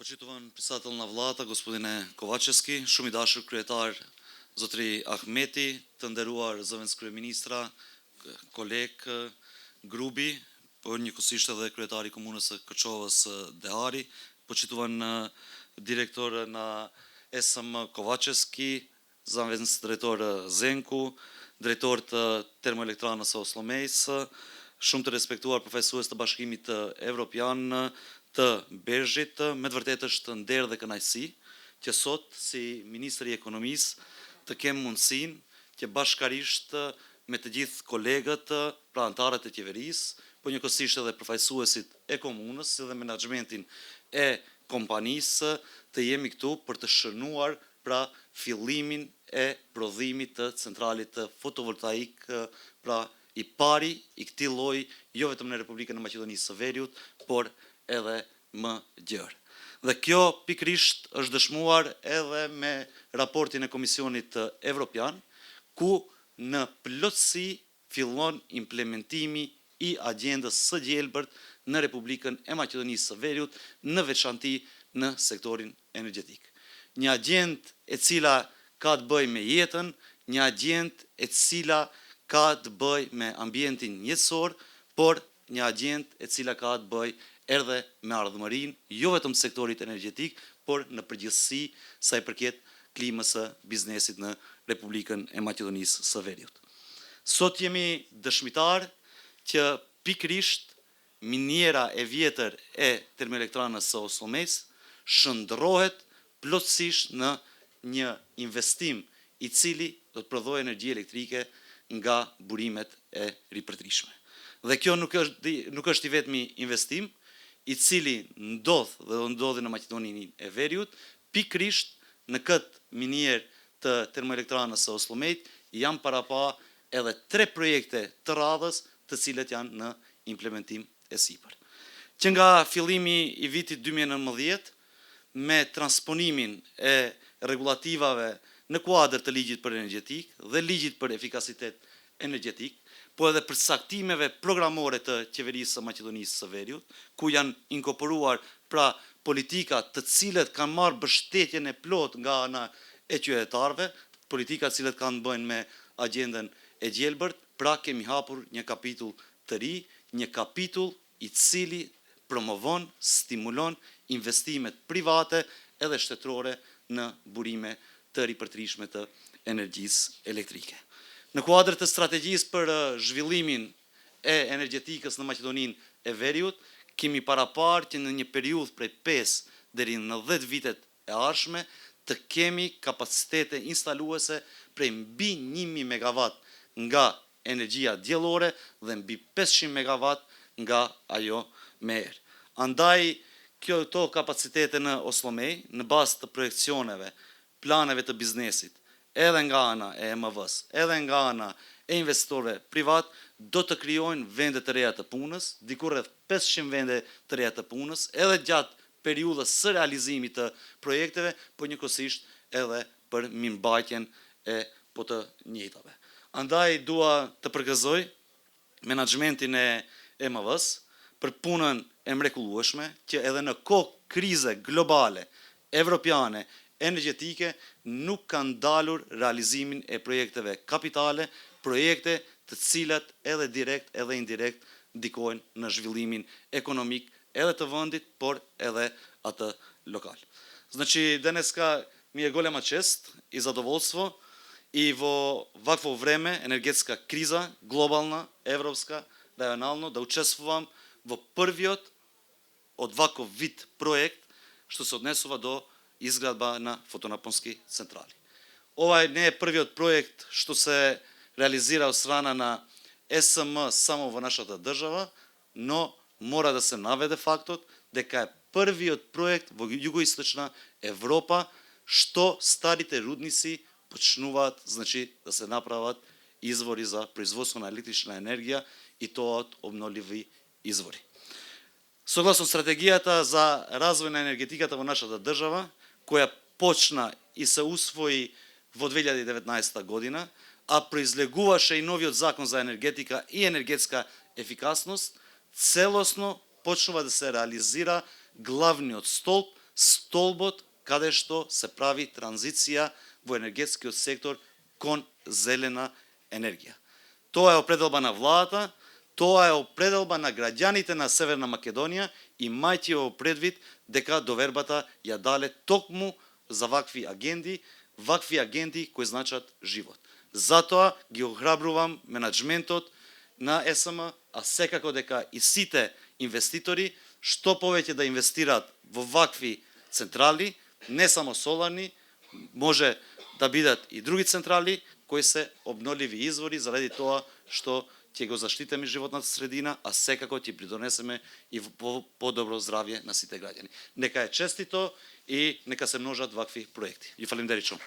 Почитуван председател на владата, господине Ковачевски, шум и дашur kryetar, zotri Ahmeti, të nderuar zëvendës kryeministra, kolegë, grupi, por njëkohësisht edhe kryetari i komunës së Kërçovës Dehari, počituan direktor na SM Kovachevski, zëvendës drejtor Zenku, drejtor të termoelektranës së Ollomejës, shumë të respektuar përfaqësues të Bashkimit Evropian të Bezhit, me të vërtetë është nder dhe kënaqësi që sot si Ministri i Ekonomisë të kem mundësinë që bashkarisht me të gjithë kolegët, pra anëtarët e qeverisë, po njëkohësisht edhe përfaqësuesit e komunës si dhe menaxhmentin e kompanisë të jemi këtu për të shënuar pra fillimin e prodhimit të centralit fotovoltaik, pra i pari i këtij lloji jo vetëm në Republikën e Maqedonisë së Veriut, por edhe më gjerë. Dhe kjo pikrisht është dëshmuar edhe me raportin e Komisionit Evropian, ku në plotësi fillon implementimi i agjendës së gjelbërt në Republikën e Maqedonisë së Veriut, në veçanti në sektorin energjetik. Një agjendë e cila ka të bëjë me jetën, një agjendë e cila ka të bëjë me ambientin jetësor, por një agjendë e cila ka të bëjë edhe me ardhmërinë, jo vetëm sektorit energjetik, por në përgjithësi sa i përket klimës së biznesit në Republikën e Maqedonisë së Veriut. Sot jemi dëshmitar që pikrisht miniera e vjetër e termoelektranës së Ollomejës shndërrohet plotësisht në një investim i cili do të prodhojë energji elektrike nga burimet e ripërtrishme. Dhe kjo nuk është i vetmi investim i cili ndodh dhe do ndodhi në Maqedoninë e Veriut, pikrisht në këtë minierë të termoelektranës së Ollomejës janë parapa edhe 3 projekte të radhës të cilët janë në implementim e sipër. Që nga fillimi i vitit 2019 me transponimin e rregulativave në kuadër të ligjit për energjetik dhe ligjit për efikasitet energjetik, po edhe për saktimeve programore të qeverisë së Maqedonisë së Veriut, ku janë inkorporuar pra politika të cilët kanë marrë mbështetjen e plot nga ana e qytetarëve, politika të cilët kanë të bëjnë me agjendën e gjelbërt, pra kemi hapur një kapitull të ri, një kapitull i cili promovon, stimulon investimet private edhe shtetërore në burime të ripërtrishme të energjisë elektrike. Në kuadër të strategjisë për zhvillimin e energjetikës në Maqedoninë e Veriut, kemi paraparë që në një periudhë prej 5 deri në 10 vitet e ardhshme të kemi kapacitete instaluese prej mbi 1000 megawatt nga energjia diellore dhe mbi 500 megawatt nga ajo me erë. Andaj këto kapacitete në Ollomej, në bazë të projekcioneve, planeve të biznesit, edhe nga ana e EMV-s, edhe nga ana e investitorëve privat, do të krijojnë vende të reja të punës, diku rreth 500 vende të reja të punës, edhe gjatë periudhës së realizimit të projekteve, por njëkohësisht edhe për mirëmbajtjen e të njëjtave. Andaj dua të përgëzoj menaxhmentin e EMV-s për punën e mrekullueshme që edhe në kohë krize globale, evropiane, energjetike nuk kanë ndalur realizimin e projekteve kapitale, projekte të cilat edhe direkt edhe indirekt ndikojnë në zhvillimin ekonomik edhe të vendit, por edhe atë lokal. Znači, deneska mi je golema čest i zadovoljstvo i vo ovakvo vreme, energetska kriza, globalna, evropska, regionalno, da učestvujem vo prviot od ovakov vid projekt što se odnesува do izgradba na fotonaponski centrali. Ovaj ne je prvi od projekt što se realizira od strana na SM samo v našата država, no mora da se navede faktot дека je prvi od projekt во jugoistočna Evropa što starite rudnici почнуваат, значи да се направат извори за производство на електрична енергија и тоа од обновливи извори. Согласно стратегијата за развој на енергетиката во нашата држава, која почна и се усвои во 2019 година, а произлегуваше и новиот закон за енергетика и енергетска ефикасност, целосно почнува да се реализира главниот столб столбот каде што се прави транзиција во енергетскиот сектор кон зелена енергија. Тоа е определба на владата, тоа е определба на граѓаните на Северна Македонија, имајќи во предвид дека довербата ја дале токму за вакви агенди кои значат живот. Затоа ги охрабрувам менаџментот на ЕСМ, а секако дека и сите инвеститори што повеќе да инвестираат во вакви централи, не само соларни, може да бидат и други централи кои се обновливи извори заради тоа што ќе го заштитиме животната средина, а секако ќе придонесеме и подобро здравје на сите граѓани. Нека е честито и нека се множат вакви проекти. Ја фалим деричом.